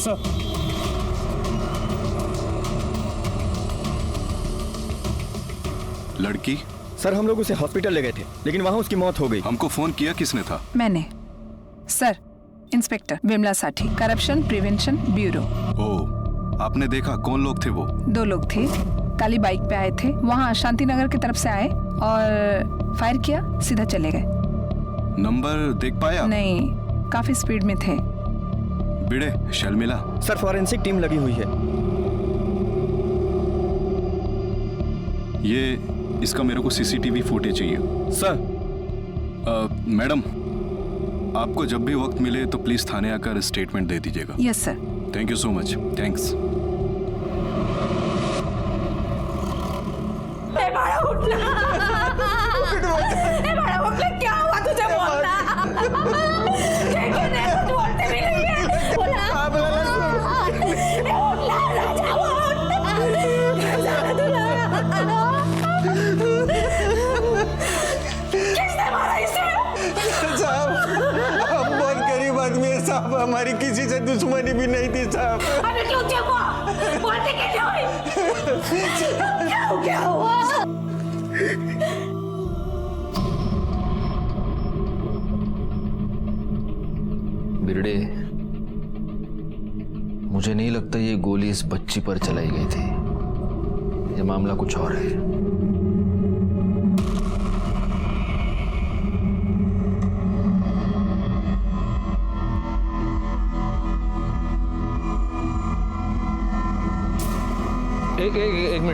Sir. लड़की? Sir हम लोग उसे हॉस्पिटल ले गए थे, लेकिन वहाँ उसकी मौत हो गई। हमको फोन किया किसने था? मैंने। सर, इंस्पेक्टर विमला साठी, करप्शन प्रिवेंशन ब्यूरो। ओह, आपने देखा कौन लोग थे वो? 2 लोग थे, काली बाइक पे आए थे, वहाँ शांतिनगर की तरफ से आए और फायर किया, सीधा चले गए। नंबर देख पाया? नहीं, काफी स्पीड में थे। बिड़े, शर्मिला? सर फॉरेंसिक टीम लगी हुई है। ये इसका मेरे को सीसीटीवी फुटेज चाहिए। सर। मैडम, आपको जब भी वक्त मिले तो प्लीज थाने आकर स्टेटमेंट दे दीजिएगा। Yes sir. Thank you so much. Thanks. क्या हुआ तुझे? बोलना। कुछ बोलते भी नहीं है। बोला। किसने मारा इसे? साहब, हम बहुत गरीब आदमी है साहब, हमारी किसी से दुश्मनी भी नहीं थी साहब। अबे क्यों चुप हुआ? बोलते कैसे हुई? क्या हुआ? बिरडे, मुझे नहीं लगता ये गोली इस बच्ची पर चलाई गई थी। ये मामला कुछ और है।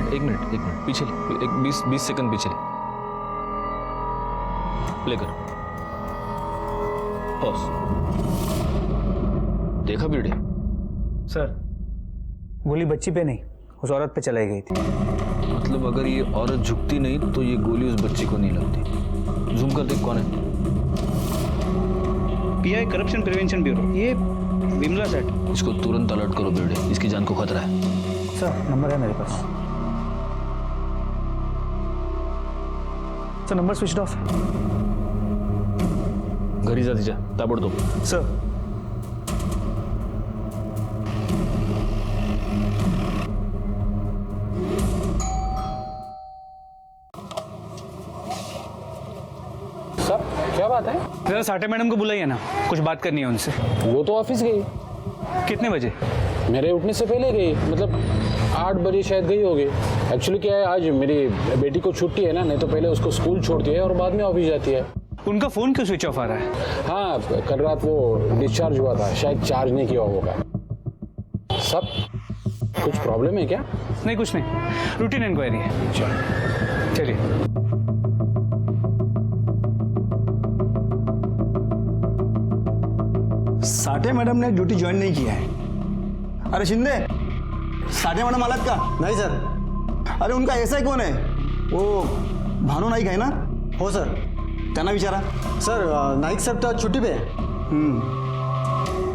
एक मिनट पीछे, 20 सेकंड पीछे लेकर पॉज। देखा बिरडे? सर, गोली बच्ची पे नहीं, उस औरत पे चलाई गई थी। मतलब अगर ये औरत झुकती नहीं तो ये गोली उस बच्ची को नहीं लगती। जूम कर देख कौन है। पीआई करप्शन प्रिवेंशन ब्यूरो, ये विमला सेठ। इसको तुरंत अलर्ट करो बिरडे, इसकी जान को खतरा है। सर, नंबर है मेरे पास। सर, नंबर स्विच ऑफ है। घरी जा तिच्या ताबडतोब। सर। सर, क्या बात है? जरा साठे मैडम को बुलाइए ना, कुछ बात करनी है उनसे। वो तो ऑफिस गई। कितने बजे? मेरे उठने से पहले गई, मतलब 8 बजे शायद गई होगी। एक्चुअली क्या है, आज मेरी बेटी को छुट्टी है ना, नहीं तो पहले उसको स्कूल छोड़ती है और बाद में ऑफिस जाती है। उनका फोन क्यों स्विच ऑफ आ रहा है? हाँ, कल रात वो डिस्चार्ज हुआ था, शायद चार्ज नहीं किया होगा। सब कुछ प्रॉब्लम है क्या? नहीं, कुछ नहीं, रूटीन इंक्वायरी है। चलिए। साठे मैडम ने ड्यूटी ज्वाइन नहीं किया है। अरे शिंदे, साठे मैडम आलात का? नहीं सर। अरे उनका ऐसा कौन है? वो भानु नाईक है ना? हो सर। त्यांना विचारा। सर, नाईक साहब तो छुट्टी पे है।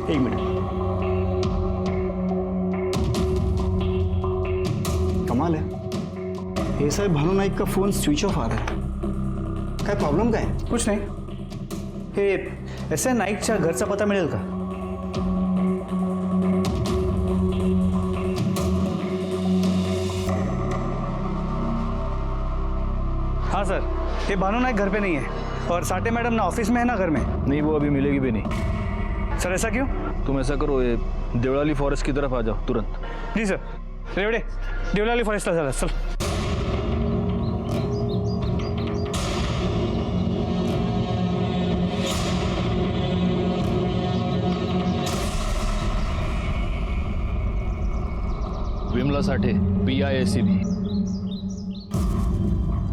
एक मिनट। कमाल है, हे साहेब भानु नाईक का फोन स्विच ऑफ आ रहा है। काय प्रॉब्लेम काय? कुछ नाही. हे एस आय नाईकच्या घरचा पत्ता मिळेल का? हाँ सर, ये भानु नाईक घर पे नहीं है और साठे मैडम ना ऑफिस में है ना घर में. नहीं, वो अभी मिलेगी भी नहीं. सर ऐसा क्यों? तुम ऐसा करो, ये देवलाली फॉरेस्ट की तरफ आ जाओ तुरंत. जी सर. रेवडे, देवलाली फॉरेस्टला चला. चल. Vimala Sathe, PIACB.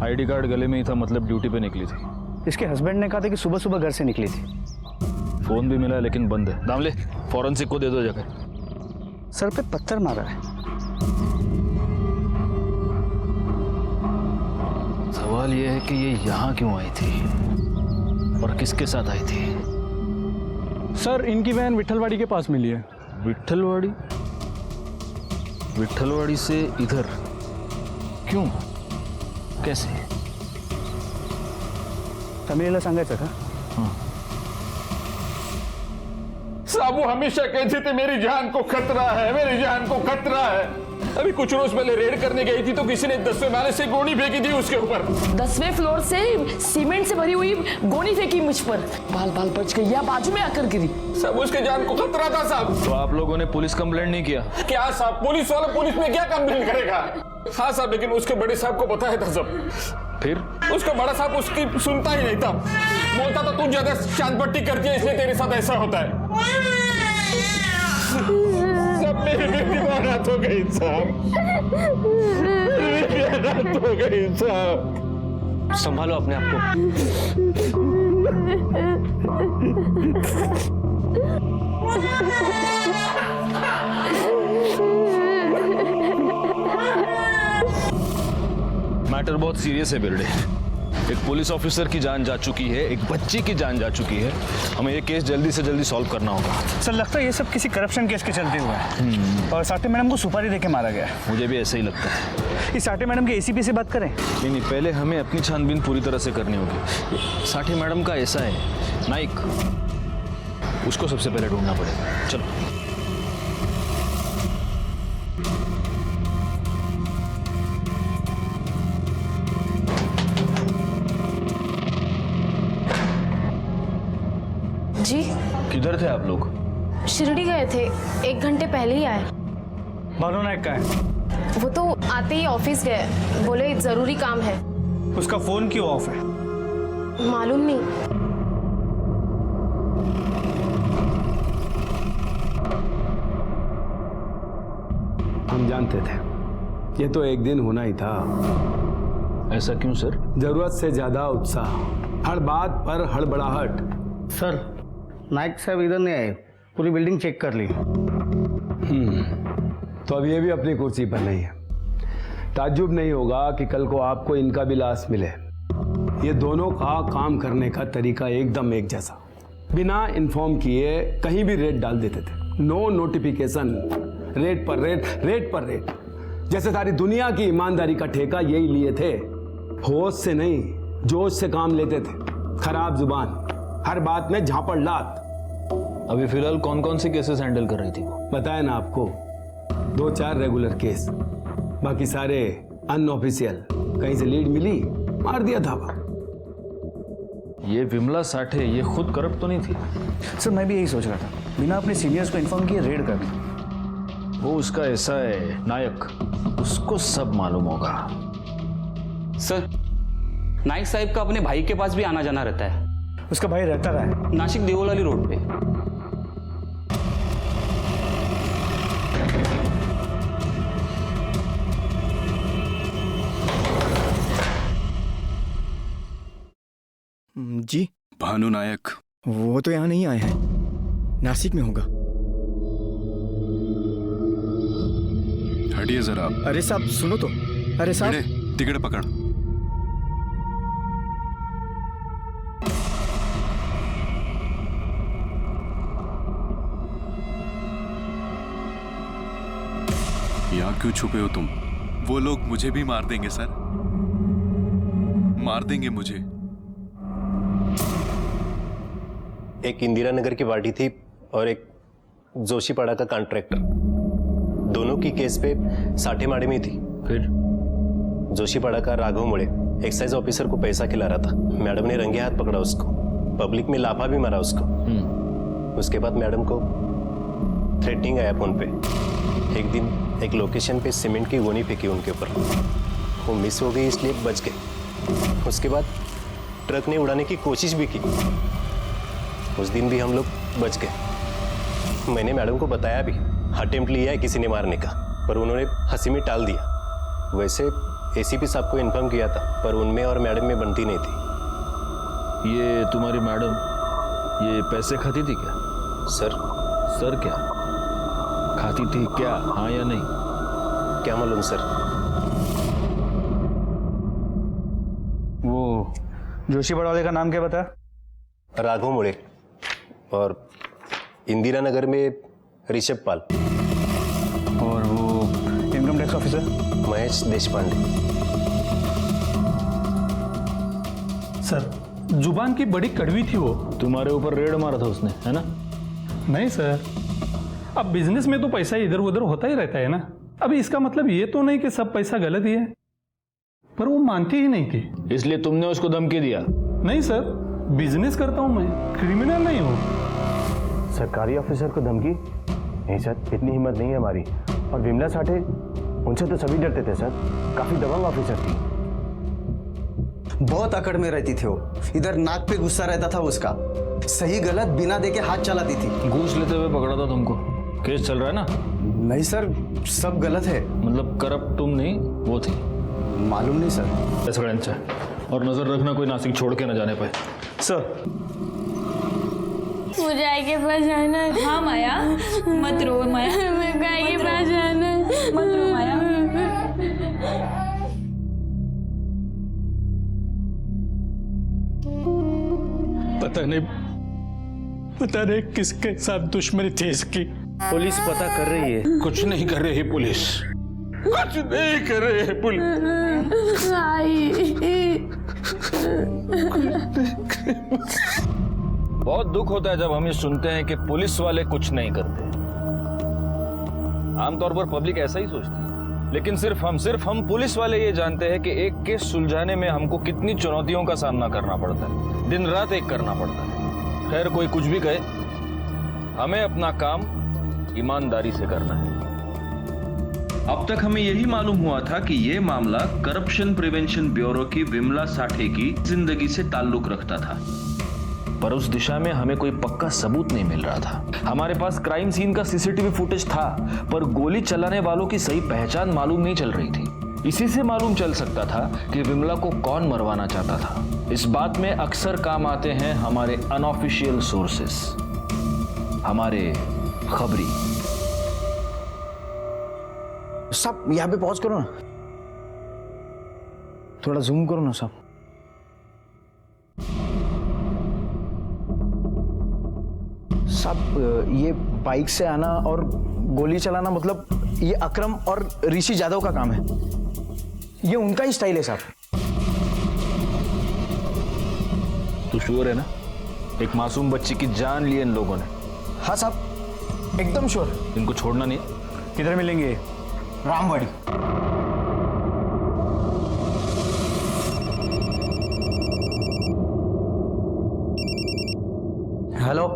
ID card गले में ही था, मतलब ड्यूटी पे निकली थी. इसके हस्बैंड ने कहा था कि सुबह सुबह घर से निकली थी. फोन भी मिला लेकिन बंद है. दामले, फॉरेंसिक को दे दो जाकर. सर पे पत्थर मारा है. सवाल यह है कि ये यहाँ क्यों आई थी और किसके साथ आई थी? सर, इनकी वैन विठलवाड़ी के पास मिली है. विठलवाड़ी? विठलवाड़ी से इधर क्यों, कैसे? फॅमिलीला सांगायचं का? हाँ. साहब वो हमेशा कहते थे मेरी जान को खतरा है, मेरी जान को खतरा है। अभी कुछ रोज पहले रेड करने गई थी तो किसी ने 10वें माले से गोनी फेंकी थी उसके ऊपर। 10वें फ्लोर से सीमेंट से भरी हुई गोनी फेंकी मुझ पर, बाल बाल बच गई या बाजू में आकर गिरी। सब उसके जान को खतरा था साहब। तो आप लोगों ने पुलिस कंप्लेंट नहीं किया? क्या साहब, पुलिस वाला पुलिस में क्या कंप्लेंट करेगा? हाँ साहब, लेकिन उसके बड़े साहब को बताया था सब। फिर उसका बड़ा साहब उसकी सुनता ही नहीं था, बोलता था तू ज्यादा चांद पट्टी करती है इसलिए तेरे साथ ऐसा होता है। सब मेरी बेटी अनाथ हो गई साहब, मेरी अनाथ हो गई साहब। संभालो अपने आप को। मैटर बहुत सीरियस है बिरडे। एक पुलिस ऑफिसर की जान जा चुकी है, एक बच्ची की जान जा चुकी है। हमें ये केस जल्दी से जल्दी सॉल्व करना होगा। सर लगता है ये सब किसी करप्शन केस के चलते हुए है और साठे मैडम को सुपारी देके मारा गया है। मुझे भी ऐसा ही लगता है। इस साठे मैडम के एसीपी से बात करें? नहीं, पहले हमें अपनी छानबीन पूरी तरह से करनी होगी। साठे मैडम का ऐसा है नाइक, उसको सबसे पहले ढूंढना पड़ेगा। चलो। जी किधर थे आप लोग? शिरडी गए थे, 1 घंटे पहले ही आए। भानु नायक का है? वो तो आते ही ऑफिस गए, बोले जरूरी काम है। उसका फोन क्यों ऑफ है? मालूम नहीं। हम जानते थे ये तो एक दिन होना ही था। ऐसा क्यों सर? जरूरत से ज्यादा उत्साह, हर बात पर हड़बड़ाहट। सर नायक साहब इधर नहीं आए, पूरी बिल्डिंग चेक कर ली। तो अब ये भी अपनी कुर्सी पर नहीं है। ताज्जुब नहीं होगा कि कल को आपको इनका भी लाश मिले। ये दोनों का काम करने का तरीका एकदम एक जैसा, बिना इन्फॉर्म किए कहीं भी रेड डाल देते थे। नो नोटिफिकेशन, रेड पर रेड, रेड पर रेड, जैसे सारी दुनिया की ईमानदारी का ठेका यही लिए थे। होश से नहीं, जोश से काम लेते थे। खराब जुबान, हर बात में झापड़लात। अभी फिलहाल कौन कौन से केसेस हैंडल कर रही थी वो? बताया ना आपको, 2-4 रेगुलर केस, बाकी सारे अनऑफिशियल। कहीं से लीड मिली, मार दिया था। ये विमला साठे ये खुद करप्ट तो नहीं थी? सर मैं भी यही सोच रहा था, बिना अपने सीनियर्स को इन्फॉर्म किए रेड करना। वो उसका ऐसा है नायक, उसको सब मालूम होगा। सर नाइक साहब का अपने भाई के पास भी आना जाना रहता है। उसका भाई रहता रहा है नासिक देवलाली रोड पे। जी भानु नायक वो तो यहाँ नहीं आए हैं, नासिक में होगा। हटिए जरा आप। अरे साहब सुनो तो। अरे साहब टिकट पकड़। यहाँ क्यों छुपे हो तुम? वो लोग मुझे भी मार देंगे सर, मार देंगे मुझे। एक इंदिरा नगर की पार्टी थी और एक जोशीपाड़ा का कॉन्ट्रैक्टर, दोनों की केस पे साठे माड़े में थी। फिर जोशीपाड़ा का राघव मुड़े एक्साइज ऑफिसर को पैसा खिला रहा था। मैडम ने रंगे हाथ पकड़ा उसको, पब्लिक में लाफा भी मारा उसको। उसके बाद मैडम को थ्रेटनिंग आया फोन पे। एक दिन एक लोकेशन पे सीमेंट की गोनी फेंकी उनके ऊपर, वो मिस हो गई इसलिए बच गए। उसके बाद ट्रक ने उड़ाने की कोशिश भी की, उस दिन भी हम लोग बच गए। मैंने मैडम को बताया भी, अटेम्प्ट लिया है किसी ने मारने का, पर उन्होंने हंसी में टाल दिया। वैसे एसीपी साहब को इन्फॉर्म किया था, पर उनमें और मैडम में बनती नहीं थी। ये तुम्हारी मैडम ये पैसे खाती थी क्या? सर क्या खाती थी क्या, हाँ या नहीं? क्या मालूम सर। वो जोशीपाड़ा वाले का नाम क्या बता? राघव मुड़े, और इंदिरा नगर में ऋषभ पाल, और वो income tax officer Mahesh Deshpande. Sir जुबान की बड़ी कड़वी थी वो। तुम्हारे ऊपर रेड मारा था उसने, है ना? नहीं सर, अब बिजनेस में तो पैसा इधर उधर होता ही रहता है ना। अभी इसका मतलब ये तो नहीं कि सब पैसा गलत ही है, पर वो मानती ही नहीं थी। इसलिए तुमने उसको धमकी दिया? नहीं सर, बिजनेस करता हूँ मैं, क्रिमिनल नहीं हूँ। सरकारी ऑफिसर को धमकी? नहीं सर, इतनी हिम्मत नहीं है हमारी। और विमला साठे, उनसे तो सभी डरते थे सर, काफी दबंग ऑफिसर थी। बहुत अकड़ में रहती थी वो, इधर नाक पे गुस्सा रहता था उसका, सही गलत बिना देखे हाथ चलाती थी। घूस लेते हुए पकड़ा था तुमको, केस चल रहा है ना? नहीं सर, सब गलत है। मतलब करप्ट तुम नहीं, वो थी? मालूम नहीं सर। सगळ्यांचा और नजर रखना कोई नासिक छोड़ के न जाने पाए। सर मुझे आई के पास जाना है। हाँ माया, मत रो माया, मेरे आई के पास जाना है। मत रो माया। पता नहीं किसके साथ दुश्मनी थी इसकी। पुलिस पता कर रही है। कुछ नहीं कर रही पुलिस, कुछ नहीं कर रही है पुलिस। बहुत दुख होता है जब हम ये सुनते हैं कि पुलिस वाले कुछ नहीं करते। आमतौर पर पब्लिक ऐसा ही सोचती है, लेकिन सिर्फ हम पुलिस वाले ये जानते हैं कि एक केस सुलझाने में हमको कितनी चुनौतियों का सामना करना पड़ता है, दिन रात एक करना पड़ता है। खैर कोई कुछ भी कहे, हमें अपना काम ईमानदारी से करना है। अब तक हमें यही मालूम हुआ था कि ये मामला करप्शन प्रिवेंशन ब्यूरो की विमला साठे की जिंदगी से ताल्लुक रखता था, पर उस दिशा में हमें कोई पक्का सबूत नहीं मिल रहा था। हमारे पास क्राइम सीन का सीसीटीवी फुटेज था, पर गोली चलाने वालों की सही पहचान मालूम नहीं चल रही थी। इसी से मालूम चल सकता था कि विमला को कौन मरवाना चाहता था। इस बात में अक्सर काम आते हैं हमारे अनऑफिशियल सोर्सेस, हमारे खबरी। सब यहाँ पे पॉज करो ना, थोड़ा जूम करो ना सब। सब ये बाइक से आना और गोली चलाना, मतलब ये अकरम और ऋषि जादव का काम है, ये उनका ही स्टाइल है साहब। तू श्योर है ना? एक मासूम बच्ची की जान ली इन लोगों ने। हाँ साहब, एकदम श्योर। इनको छोड़ना नहीं। किधर मिलेंगे? रामवाड़ी। हेलो।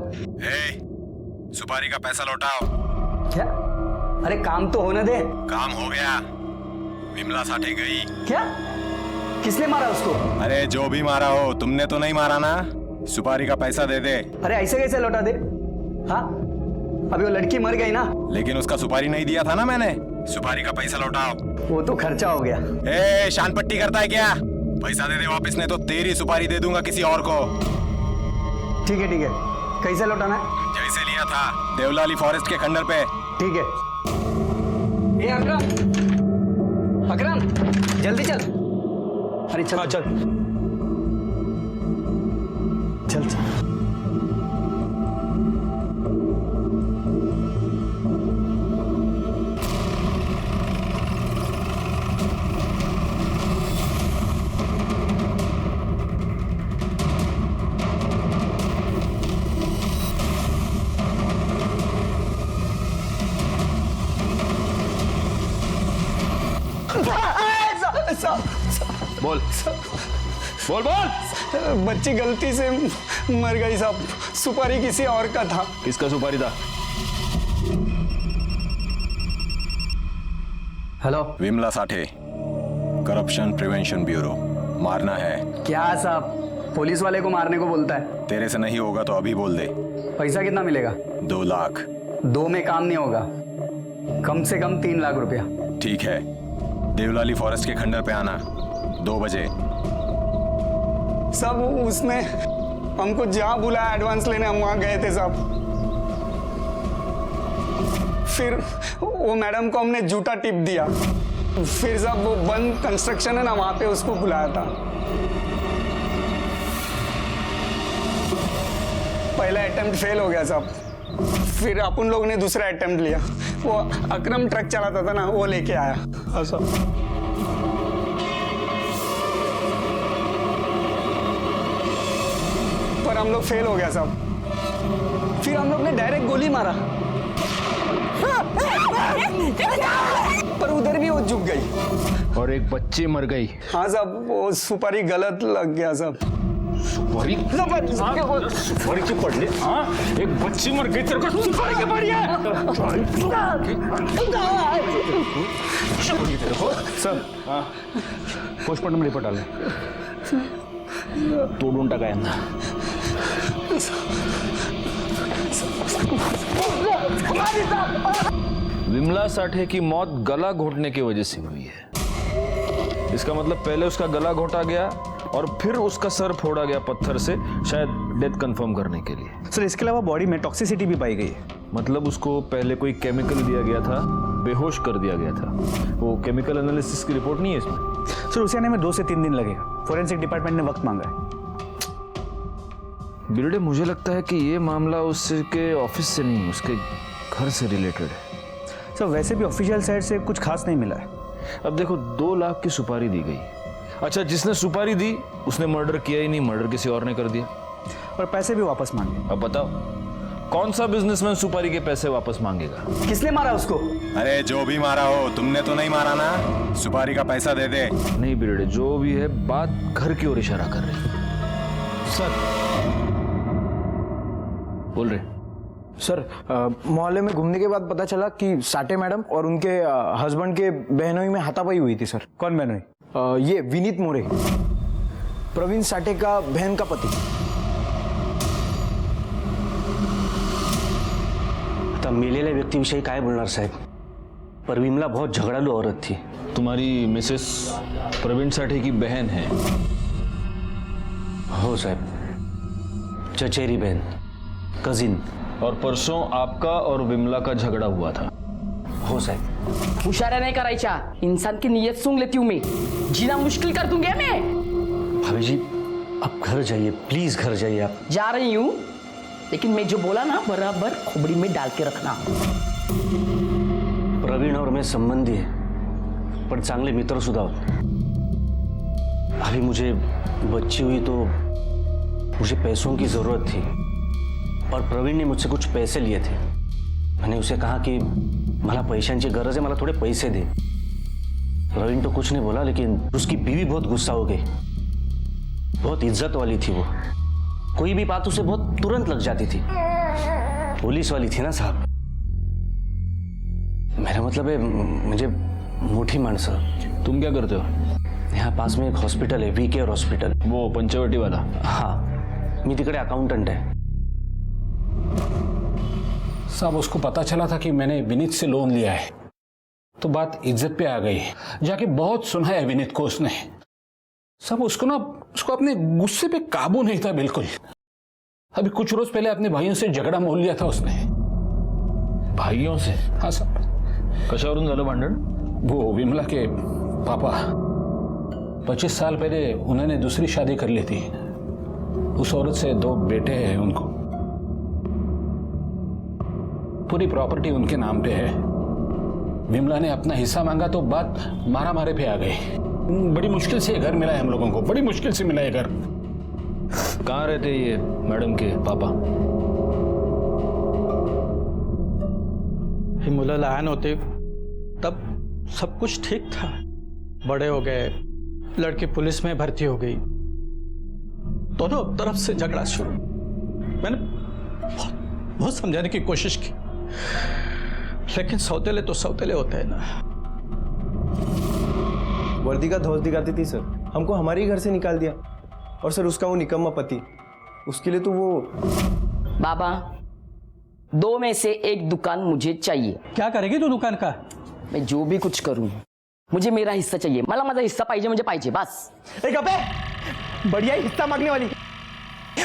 सुपारी का पैसा लौटाओ। क्या? अरे काम तो होने दे। काम हो गया, विमला साठे गई। क्या? किसने मारा उसको? अरे जो भी मारा हो, तुमने तो नहीं मारा ना। सुपारी का पैसा दे दे। अरे ऐसे कैसे लौटा दे? हाँ, अभी वो लड़की मर गई ना। लेकिन उसका सुपारी नहीं दिया था ना मैंने। सुपारी का पैसा लौटाओ। वो तो खर्चा हो गया। ए, शान पट्टी करता है क्या? पैसा दे दे वापस, नहीं तो तेरी सुपारी दे दूंगा किसी और को। ठीक है ठीक है, कैसे लौटाना है? जैसे लिया था, देवलाली फॉरेस्ट के खंडर पे। ठीक है। ए अकरम, अकरम जल्दी चल। अरे चल। हाँ, चल चल चल। बोल बोल बोल। बच्ची गलती से मर गई साहब, सुपारी किसी और का था। किसका सुपारी था? Hello, Vimala Sathe, corruption prevention bureau. मारना है क्या साहब? पुलिस वाले को मारने को बोलता है? तेरे से नहीं होगा तो अभी बोल दे। पैसा कितना मिलेगा? 2 लाख। 2 में काम नहीं होगा, कम से कम 3 लाख रुपया। ठीक है, देवलाली फॉरेस्ट के खंडर पे आना 2 बजे। सब उसने हमको जहाँ बुलाया एडवांस लेने, हम वहाँ गए थे साहब। फिर वो मैडम को हमने झूठा टिप दिया। फिर साहब वो बंद कंस्ट्रक्शन है ना, वहाँ पे उसको बुलाया था। पहला अटेम्प्ट फेल हो गया साहब, फिर अपन लोग ने दूसरा अटेम्प्ट लिया। वो अकरम ट्रक चलाता था ना, वो लेके आया। हाँ साहब। पर हम लोग फेल हो गया साहब। फिर हम लोग ने डायरेक्ट गोली मारा, पर उधर भी वो झुक गई और एक बच्ची मर गई। हाँ साहब, वो सुपारी गलत लग गया साहब। सुपारी सुपारी की पड़ने, हाँ एक बच्ची मर गई, तेरे को सुपारी की पड़ी है। सर पोस्टमार्टम रिपोर्ट आले तोडून टाका यांना। विमला साठे की मौत गला घोटने की वजह से हुई है। इसका मतलब पहले उसका गला घोटा गया और फिर उसका सर फोड़ा गया पत्थर से, शायद डेथ कंफर्म करने के लिए। सर इसके अलावा बॉडी में टॉक्सिसिटी भी पाई गई है। मतलब उसको पहले कोई केमिकल दिया गया था, बेहोश कर दिया गया था। वो केमिकल एनालिसिस की रिपोर्ट नहीं है इसमें। सर उसे आने में 2 से 3 दिन लगेगा। फोरेंसिक डिपार्टमेंट ने वक्त मांगा है। बिरडे, मुझे लगता है कि ये मामला उसके ऑफिस से नहीं, उसके घर से रिलेटेड है। सर वैसे भी ऑफिशियल साइड से कुछ खास नहीं मिला है। अब देखो 2 लाख की सुपारी दी गई। अच्छा, जिसने सुपारी दी उसने मर्डर किया ही नहीं, मर्डर किसी और ने कर दिया और पैसे भी वापस मांगे। अब बताओ कौन सा बिजनेसमैन सुपारी के पैसे वापस मांगेगा? किसने मारा उसको? अरे जो भी मारा हो, तुमने तो नहीं मारा ना, सुपारी का पैसा दे दे। नहीं बिरडे, जो भी है बात घर की ओर इशारा कर रही है। सर बोल रहे सर, मोहल्ले में घूमने के बाद पता चला कि साठे मैडम और उनके हस्बैंड के बहनोई में हाथापाई हुई थी। सर कौन बहनोई? ये विनीत मोरे, प्रवीण साठे का बहन का पति। आता मेलेल्या व्यक्तीविषयी काय बोलणार साहेब, पर विमला बहुत झगड़ालू औरत थी। तुम्हारी मिसेस प्रवीण साठे की बहन है? हो साहब, चचेरी बहन, कजिन। और परसों आपका और विमला का झगड़ा हुआ था? हो साहब। हुशाऱ्या नहीं करायच्या, इंसान की नीयत सूंघ लेती हूँ मैं, जीना मुश्किल कर दूंगी मैं। भाभी जी आप घर जाइए, प्लीज घर जाइए आप। जा रही हूँ, लेकिन मैं जो बोला ना बराबर खोपड़ी में डाल के रखना। प्रवीण और मैं संबंधी है, पर चांगले मित्र सुद्धा आहोत। अभी मुझे बच्ची हुई तो मुझे पैसों की जरूरत थी और प्रवीण ने मुझसे कुछ पैसे लिए थे। मैंने उसे कहा कि मला पैशांची गरज है, मला थोड़े पैसे दे। प्रवीण तो कुछ नहीं बोला, लेकिन उसकी बीवी बहुत गुस्सा हो गई। बहुत इज्जत वाली थी वो, कोई भी बात उसे बहुत तुरंत लग जाती थी। पुलिस वाली थी ना साहब। मेरा मतलब है मुझे मोठी माणसं। तुम क्या करते हो? यहाँ पास में एक हॉस्पिटल है, वीकेयर हॉस्पिटल। वो पंचवटी वाला? हाँ, मी तिकडे अकाउंटंट है। साहब उसको पता चला था कि मैंने विनीत से लोन लिया है, तो बात इज्जत पे आ गई। जाके बहुत सुनाया विनीत को उसने। सब उसको अपने गुस्से पे काबू नहीं था बिल्कुल। अभी कुछ रोज पहले अपने भाइयों से झगड़ा मोल लिया था उसने। भाइयों से? हाँ साहब। कशावरून झालं भांडण? वो विमला के पापा 25 साल पहले उन्होंने दूसरी शादी कर ली थी। उस औरत से 2 बेटे हैं उनको। पूरी प्रॉपर्टी उनके नाम पे है। विमला ने अपना हिस्सा मांगा तो बात मारा मारे पे आ गई। बड़ी मुश्किल से ये घर मिला है हम लोगों को, बड़ी मुश्किल से मिला ये घर। कहाँ रहते ये मैडम के पापा? ही मुलं लहान होते तब सब कुछ ठीक था। बड़े हो गए, लड़की पुलिस में भर्ती हो गई, दोनों तरफ से झगड़ा शुरू। मैंने बहुत समझाने की कोशिश की, लेकिन सौतेले तो सौतेले होते हैं ना। वर्दी का धौस दिखाती थी सर, हमको हमारे ही घर से निकाल दिया। और सर उसका वो निकम्मा पति, उसके लिए तो वो। बाबा 2 में से 1 दुकान मुझे चाहिए। क्या करेगी तू दुकान का? मैं जो भी कुछ करूं, मुझे मेरा हिस्सा चाहिए। मला माझा हिस्सा पाहिजे म्हणजे पाहिजे बस। एक अबे बढ़िया हिस्सा मांगने वाली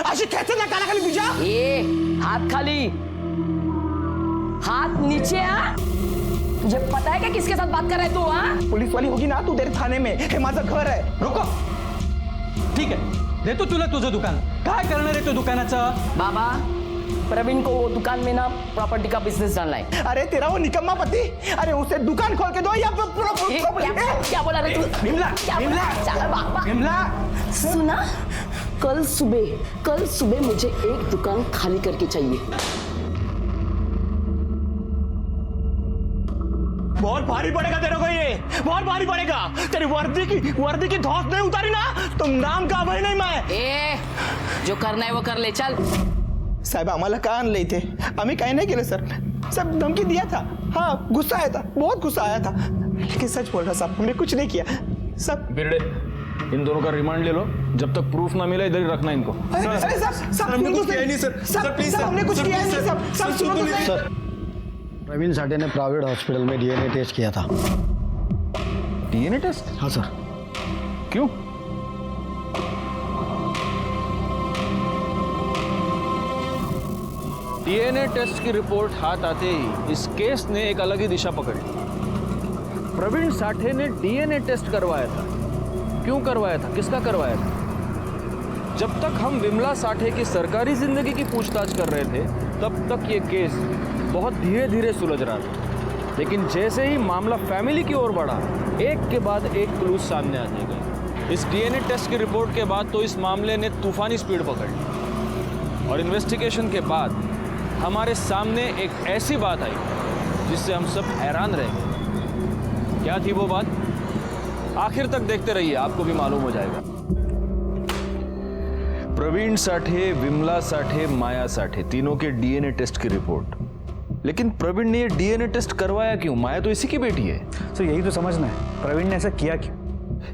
अशी कैसे नकारा खाली तुझा? ए हाथ खाली, हाथ नीचे। आ तुझे पता है क्या किसके साथ बात कर रहा है तू? हाँ पुलिस वाली होगी ना तू, तेरे थाने में हे माझं घर है। रुको, ठीक है देतो तुला तुझं दुकान। काय करणार आहे तू दुकानाचं? बाबा प्रवीण को वो दुकान में ना प्रॉपर्टी का बिजनेस डालना है। अरे तेरा वो निकम्मा पति, अरे उसे दुकान खोल के दो या क्या बोला रे तू? विमला, विमला सुना, कल सुबह मुझे 1 दुकान खाली करके चाहिए। बहुत भारी पड़ेगा तेरे को, ये बहुत भारी पड़ेगा। तेरी वर्दी की धौंस नहीं उतारी ना, तुम नाम का भाई नहीं मैं। ए जो करना है वो कर ले, चल। साहेब आम्हाला का आणलंय इथे? आम्ही काही नाही केलं सर, सब धमकी दिया था। हाँ गुस्सा आया था, बहुत गुस्सा आया था, लेकिन सच बोल रहा साहब, हमने कुछ नहीं किया सब। बिरड़े, इन दोनों का रिमांड ले लो, जब तक प्रूफ ना मिले इधर ही रखना इनको। अरे साहब हमने कुछ किया नहीं सर, सर प्लीज सर, हमने कुछ किया नहीं सर, सब सुनो तो सही। सर, प्रवीण साठे ने प्राइवेट हॉस्पिटल में डीएनए टेस्ट किया था। DNA test? हाँ सर। क्यों? डीएनए टेस्ट की रिपोर्ट हाथ आते ही इस केस ने एक अलग ही दिशा पकड़ ली। प्रवीण साठे ने डीएनए टेस्ट करवाया था। क्यों करवाया था, किसका करवाया था? जब तक हम विमला साठे की सरकारी जिंदगी की पूछताछ कर रहे थे तब तक ये केस बहुत धीरे धीरे सुलझ रहा था, लेकिन जैसे ही मामला फैमिली की ओर बढ़ा, एक के बाद एक क्लूज सामने आने गए। इस डीएनए टेस्ट की रिपोर्ट के बाद तो इस मामले ने तूफानी स्पीड पकड़ ली और इन्वेस्टिगेशन के बाद हमारे सामने एक ऐसी बात आई जिससे हम सब हैरान रह गए। क्या थी वो बात? आखिर तक देखते रहिए, आपको भी मालूम हो जाएगा। प्रवीण साठे, विमला साठे, माया साठे, तीनों के डीएनए टेस्ट की रिपोर्ट। लेकिन प्रवीण ने ये डीएनए टेस्ट करवाया क्यों? माया तो इसी की बेटी है। तो यही तो समझना है, प्रवीण ने ऐसा किया क्यों?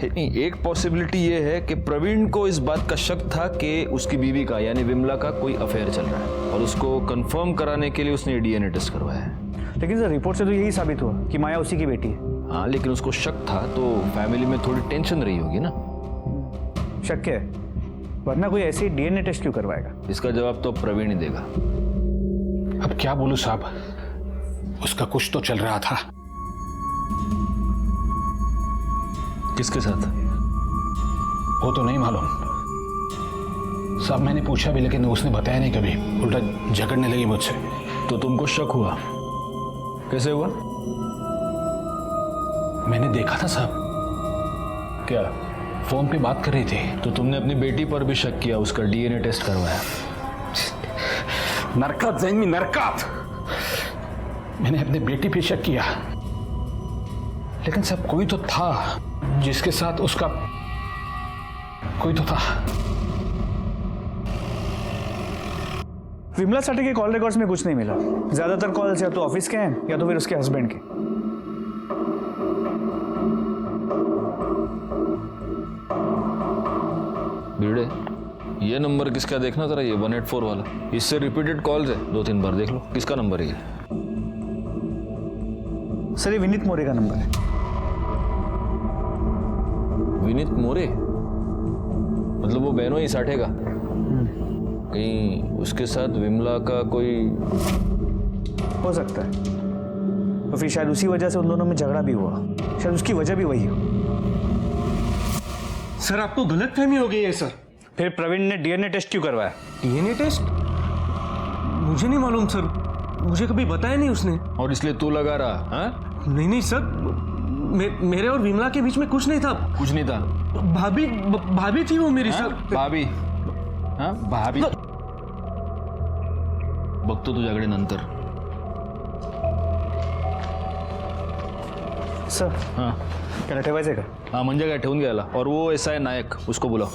नहीं, एक पॉसिबिलिटी ये है कि प्रवीण को इस बात का शक था कि उसकी बीवी का यानी विमला का कोई अफेयर चल रहा है और उसको कंफर्म कराने के लिए उसने डीएनए टेस्ट करवाया है। लेकिन सर रिपोर्ट से तो यही साबित हुआ कि माया उसी की बेटी है। हाँ, लेकिन उसको शक था तो फैमिली में थोड़ी टेंशन रही होगी ना। शक है, वरना कोई ऐसी डीएनए टेस्ट क्यों करवाएगा? इसका जवाब तो प्रवीण ही देगा। अब क्या बोलूं साहब, उसका कुछ तो चल रहा था। किसके साथ? वो तो नहीं मालूम साहब, मैंने पूछा भी लेकिन उसने बताया नहीं कभी, उल्टा झगड़ने लगी मुझसे। तो तुमको शक हुआ? कैसे हुआ? मैंने देखा था साहब। क्या? फोन पे बात कर रही थी। तो तुमने अपनी बेटी पर भी शक किया, उसका डीएनए टेस्ट करवाया? नरकात जैन नरकात, मैंने अपने बेटी पे शक किया, लेकिन सब कोई तो था जिसके साथ उसका कोई तो था। विमला साठे के कॉल रिकॉर्ड्स में कुछ नहीं मिला। ज्यादातर कॉल्स या तो ऑफिस के हैं या तो फिर उसके हस्बैंड के। भिड़े, ये नंबर किसका देखना जरा, ये 184 वाला। इससे रिपीटेड कॉल्स है, 2-3 बार देख लो किसका नंबर है ये। सर ये विनीत मोरे का नंबर है। विनीत मोरे? मतलब वो बहनों ही साठे का? कहीं उसके साथ विमला का कोई? हो सकता है, तो फिर शायद उसी वजह से उन दोनों में झगड़ा भी हुआ, शायद उसकी वजह भी वही हो। सर आपको गलतफहमी हो गई है सर। फिर प्रवीण ने डीएनए टेस्ट क्यों करवाया? DNA test? मुझे नहीं मालूम सर, मुझे कभी बताया नहीं उसने। और इसलिए तू लगा रहा? हाँ? नहीं सर, मेरे और विमला के बीच में कुछ नहीं था। कुछ नहीं था? भाभी थी वो मेरी। हाँ? सर भाभी? हाँ भाभी? बघतो तुझ्याकडे नंतर। सर हाँ त्याला ठेवायचंय का? हाँ म्हणजे काय, ठेवून घ्यायला। और वो ऐसा है नायक, उसको बुलाओ।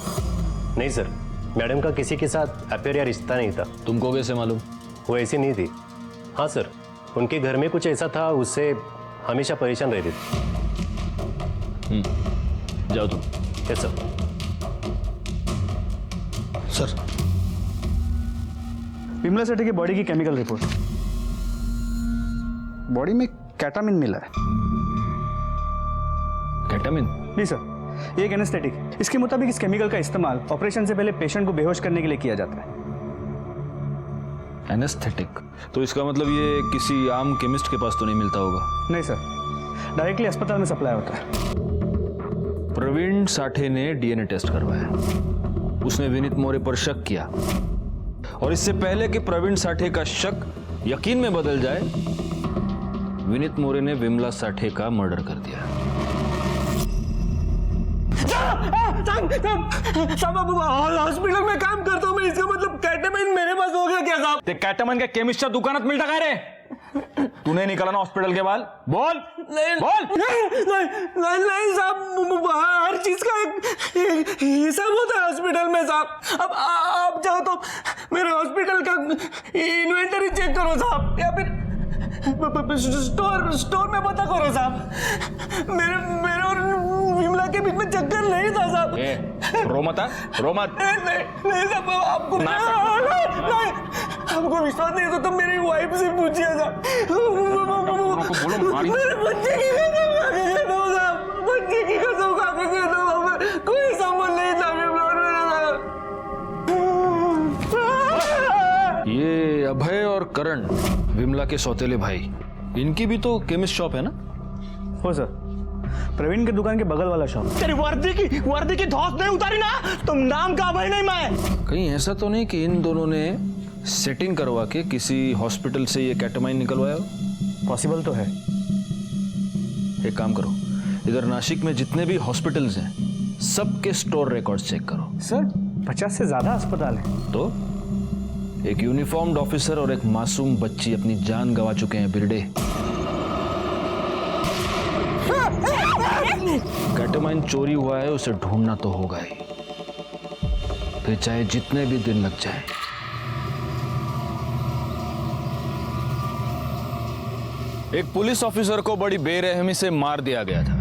नहीं सर, मैडम का किसी के साथ अफेयर या रिश्ता नहीं था। तुमको कैसे मालूम? वो ऐसी नहीं थी। हाँ सर, उनके घर में कुछ ऐसा था, उससे हमेशा परेशान रहती थी। जाओ तुम। Yes sir. सर विमला सेठी की बॉडी की केमिकल रिपोर्ट। बॉडी में कैटामिन मिला है। कैटामिन? जी सर, ये एक एनेस्थेटिक है। इसके मुताबिक इस केमिकल का इस्तेमाल ऑपरेशन से पहले पेशेंट को बेहोश करने के लिए किया जाता है। एनेस्थेटिक? तो इसका मतलब ये किसी आम केमिस्ट के पास तो नहीं मिलता होगा? नहीं सर, डायरेक्टली अस्पताल में सप्लाई होता है। प्रवीण साठे ने डीएनए टेस्ट करवाया, उसने विनीत मोरे पर शक किया, और इससे पहले कि प्रवीण साठे का शक यकीन में बदल जाए, विनीत मोरे ने विमला साठे का मर्डर कर दिया। हॉस्पिटल में काम करता हूँ मैं, इसका मतलब कैटामिन मेरे पास हो गया क्या साहब? ते कैटामिन का केमिस्टच्या दुकानात मिळता काय रे? तूने निकाला ना हॉस्पिटल के बाल? बोल नहीं बोल। नहीं साहब, हर चीज का एक हिसाब होता है हॉस्पिटल में साहब। अब आप चाहो तो मेरे हॉस्पिटल का इन्वेंटरी चेक करो साहब, या फिर स्टोर में पता करो साहब। मेरे और विमला के बीच में चक्कर नहीं था साहब। रो मत, रो मत। नहीं साहब, आपको नहीं, आपको विश्वास नहीं तो मेरी वाइफ से पूछिए साहब। मेरे बच्चे की कसम खा के कह दो साहब, बच्चे की कसम खा के कह दो, कोई संबंध नहीं था विमला और मेरा। ये अभय और करण, विमला के सौतेले भाई, इनकी भी तो केमिस्ट शॉप है ना? हो सर, प्रवीण की दुकान के बगल वाला शॉप। तेरी वर्दी की धौंस नहीं उतारी ना, तुम नाम का अभय नहीं मैं। कहीं ऐसा तो नहीं कि इन दोनों ने सेटिंग करवा के किसी हॉस्पिटल से ये कैटामाइन निकलवाया हो? पॉसिबल तो है। एक काम करो, इधर नासिक में जितने भी हॉस्पिटल्स हैं सबके स्टोर रिकॉर्ड्स चेक करो। सर 50 से ज्यादा अस्पताल है। तो एक यूनिफॉर्म्ड ऑफिसर और एक मासूम बच्ची अपनी जान गंवा चुके हैं बिरडे। कैटामाइन चोरी हुआ है, उसे ढूंढना तो होगा ही, फिर चाहे जितने भी दिन लग जाए। एक पुलिस ऑफिसर को बड़ी बेरहमी से मार दिया गया था।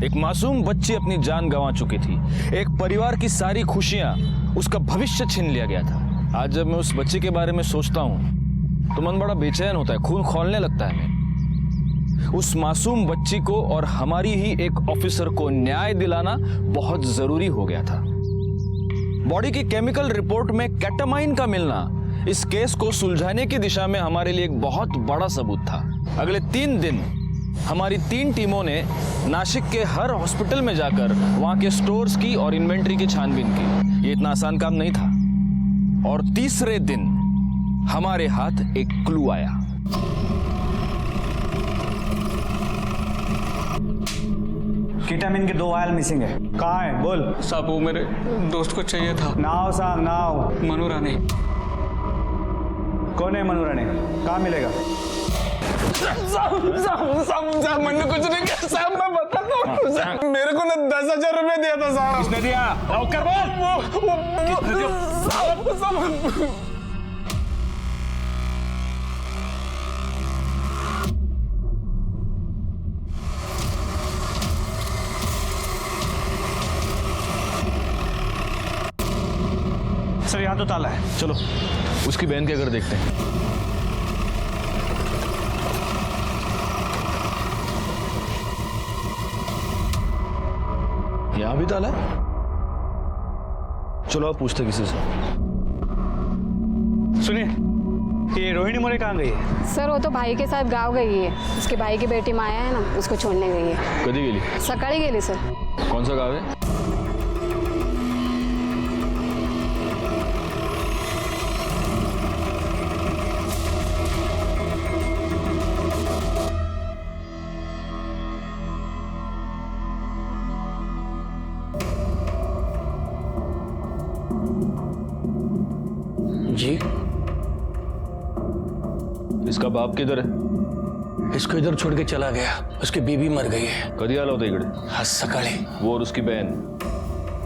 एक मासूम बच्ची अपनी जान गंवा चुकी थी। एक परिवार की सारी खुशियां, उसका भविष्य छीन लिया गया था। आज जब मैं उस बच्ची के बारे में सोचता हूं तो मन बड़ा बेचैन होता है, खून खौलने लगता है। उस मासूम बच्ची को और हमारी ही एक ऑफिसर को न्याय दिलाना बहुत जरूरी हो गया था। बॉडी की केमिकल रिपोर्ट में कैटामाइन का मिलना इस केस को सुलझाने की दिशा में हमारे लिए एक बहुत बड़ा सबूत था। अगले 3 दिन हमारी 3 टीमों ने नासिक के हर हॉस्पिटल में जाकर वहां के स्टोर्स की और इन्वेंट्री की छानबीन की। ये इतना आसान काम नहीं था। और तीसरे दिन हमारे हाथ एक क्लू आया। केटामिन के 2 वायल मिसिंग है। कहाँ है बोल। साहब वो मेरे दोस्त को चाहिए था। नाव सांग, नाव। मनु राणे। कौन है मनु राणे? कहाँ मिलेगा? साहब मैंने कुछ नहीं किया साहब, मैं बताता हूँ साहब। मेरे को ना 10,000 रुपए दिया था साहब। किसने दिया? लौकर बोल। साहब सर यहाँ तो ताला है। चलो उसकी बहन के घर देखते हैं। यहां भी ताला है। चलो आप पूछते किसी से। सुनिए, ये रोहिणी मोरे कहाँ गई है? सर वो तो भाई के साथ गाँव गई है। उसके भाई की बेटी माया है ना, उसको छोड़ने गई है। कधी गेली? सकाळी गेली सर। कौन सा गाँव है? जी इसका बाप किधर है? इसको इधर छोड़ के चला गया। उसकी बीबी मर गई है। कधी आला होता इकडे? आज सकाळी। वो और उसकी बहन।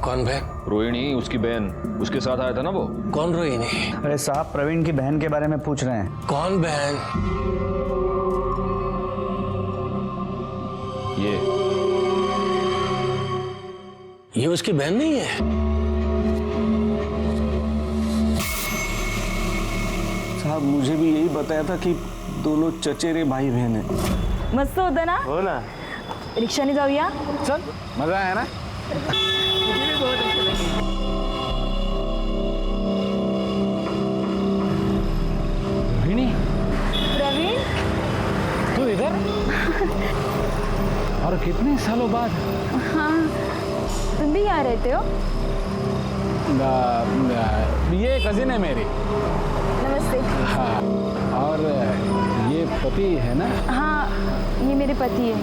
कौन बहन? रोहिणी, उसकी बहन, उसके साथ आया था ना वो। कौन रोहिणी? अरे साहब प्रवीण की बहन के बारे में पूछ रहे हैं। कौन बहन? ये उसकी बहन नहीं है? साहब मुझे भी यही बताया था कि दोनों चचेरे भाई बहन हैं। मस्त होतं ना? हो ना। रिक्षाने जाऊया? चल मजा आया ना? रोहिणी, प्रवीण तू इधर? और कितने सालों बाद? हाँ, तुम भी यहाँ रहते हो? ये कजिन है मेरी। नमस्ते। हाँ, और ये पति है ना? हाँ, ये मेरे पति है।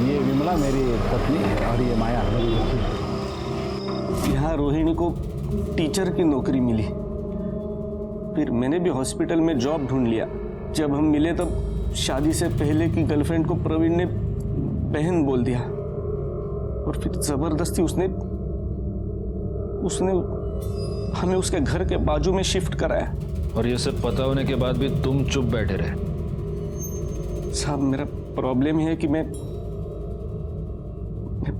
ये विमला मेरी पत्नी है और ये माया मेरी बेटी है। यहाँ रोहिणी को टीचर की नौकरी मिली। फिर मैंने भी हॉस्पिटल में जॉब ढूंढ लिया। जब हम मिले तब शादी से पहले की गर्लफ्रेंड को प्रवीण ने बहन बोल दिया और फिर जबरदस्ती उसने हमें उसके घर के बाजू में शिफ्ट कराया। और ये सब पता होने के बाद भी तुम चुप बैठे रहे? साहब मेरा प्रॉब्लम है कि मैं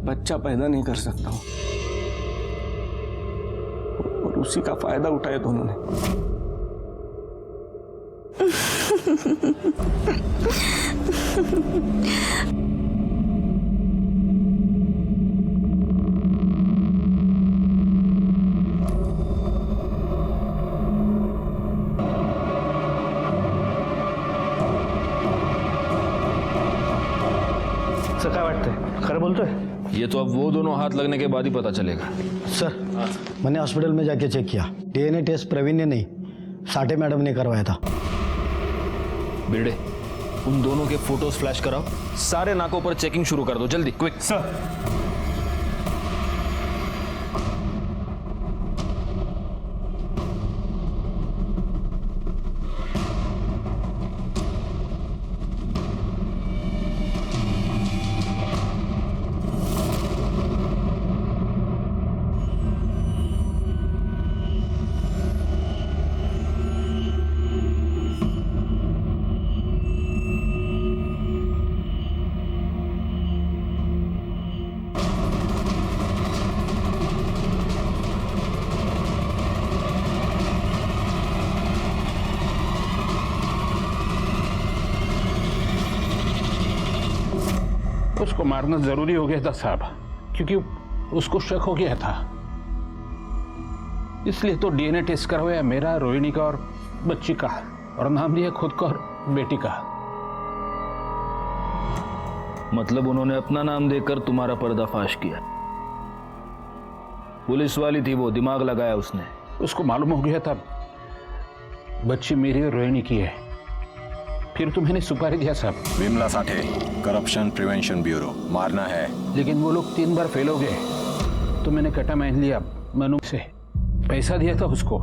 बच्चा पैदा नहीं कर सकता हूं और उसी का फायदा उठाया दोनों ने। सर काय वाटतंय? खरं बोलतोय? ये तो अब वो दोनों हाथ लगने के बाद ही पता चलेगा। सर मैंने हॉस्पिटल में जाके चेक किया, डीएनए टेस्ट प्रवीण ने नहीं साठे मैडम ने करवाया था। बेड़े उन दोनों के फोटोज फ्लैश कराओ, सारे नाकों पर चेकिंग शुरू कर दो, जल्दी क्विक। सर उसको मारना जरूरी हो गया था साहब, क्योंकि उसको शक हो गया था, इसलिए तो डीएनए टेस्ट करवाया मेरा, रोहिणी का और बच्ची का, और नाम दिया खुद का और बेटी का। मतलब उन्होंने अपना नाम देकर तुम्हारा पर्दाफाश किया? पुलिस वाली थी वो, दिमाग लगाया उसने। उसको मालूम हो गया था बच्ची मेरी और रोहिणी की है, फिर तो मैंने सुपारी दिया साहब। Vimala Sathe, corruption prevention bureau, मारना है। लेकिन वो लोग 3 बार फेल हो गए, तो मैंने कटा मान लिया, मनु से पैसा दिया था उसको।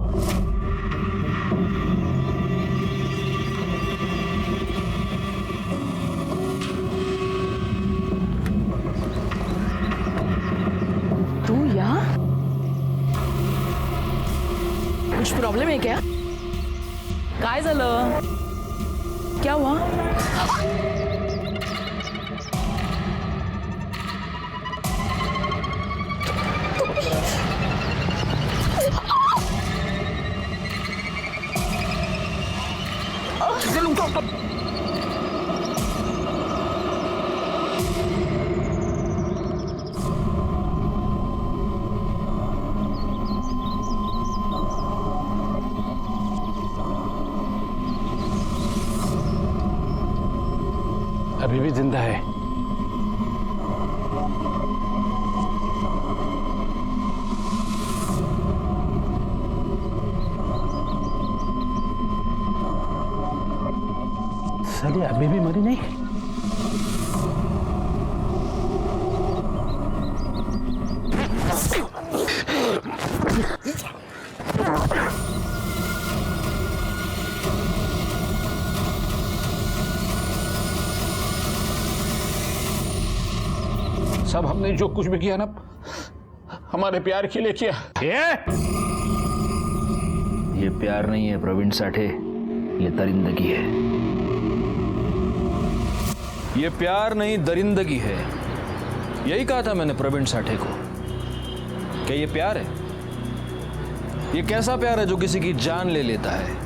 तू यहाँ? कुछ प्रॉब्लेम है क्या? काय झालं? क्या हुआ? अभी भी जिंदा है। साली अभी भी मरी नहीं। सब हमने जो कुछ भी किया ना हमारे प्यार के लिए किया। ये प्यार नहीं है प्रवीण साठे, ये दरिंदगी है। ये प्यार नहीं दरिंदगी है, यही कहा था मैंने प्रवीण साठे को। क्या ये प्यार है? ये कैसा प्यार है जो किसी की जान ले लेता है?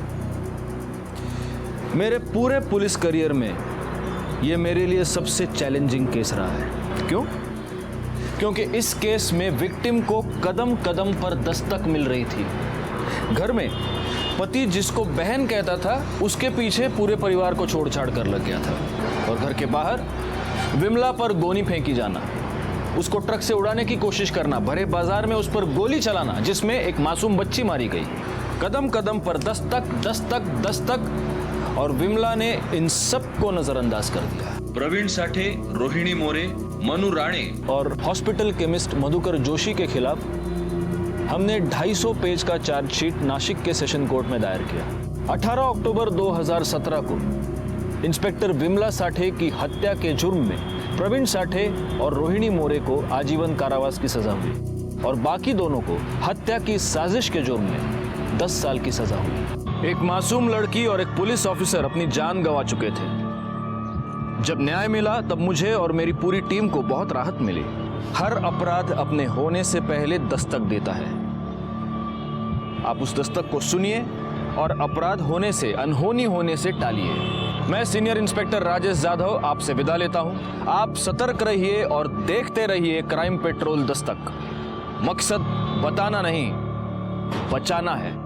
मेरे पूरे पुलिस करियर में ये मेरे लिए सबसे चैलेंजिंग केस रहा है। क्यों? क्योंकि इस केस में विक्टिम को कदम कदम पर दस्तक मिल रही थी। घर में पति जिसको बहन कहता था उसके पीछे पूरे परिवार को छोड़ छाड़ कर लग गया था, और घर के बाहर विमला पर गोनी फेंकी जाना, उसको ट्रक से उड़ाने की कोशिश करना, भरे बाजार में उस पर गोली चलाना जिसमें एक मासूम बच्ची मारी गई। कदम कदम पर दस्तक दस्तक दस्तक, और विमला ने इन सब को नजरअंदाज कर दिया। प्रवीण साठे, रोहिणी मोरे, मनु राणे और हॉस्पिटल केमिस्ट मधुकर जोशी के खिलाफ हमने 250 पेज का चार्जशीट नासिक के सेशन कोर्ट में दायर किया। 18 अक्टूबर 2017 को इंस्पेक्टर विमला साठे की हत्या के जुर्म में प्रवीण साठे और रोहिणी मोरे को आजीवन कारावास की सजा हुई और बाकी दोनों को हत्या की साजिश के जुर्म में 10 साल की सजा हुई। एक मासूम लड़की और एक पुलिस ऑफिसर अपनी जान गंवा चुके थे। जब न्याय मिला तब मुझे और मेरी पूरी टीम को बहुत राहत मिली। हर अपराध अपने होने से पहले दस्तक देता है। आप उस दस्तक को सुनिए और अपराध होने से, अनहोनी होने से टालिए। मैं सीनियर इंस्पेक्टर राजेश जाधव आपसे विदा लेता हूं। आप सतर्क रहिए और देखते रहिए क्राइम पेट्रोल दस्तक। मकसद बताना नहीं, बचाना है।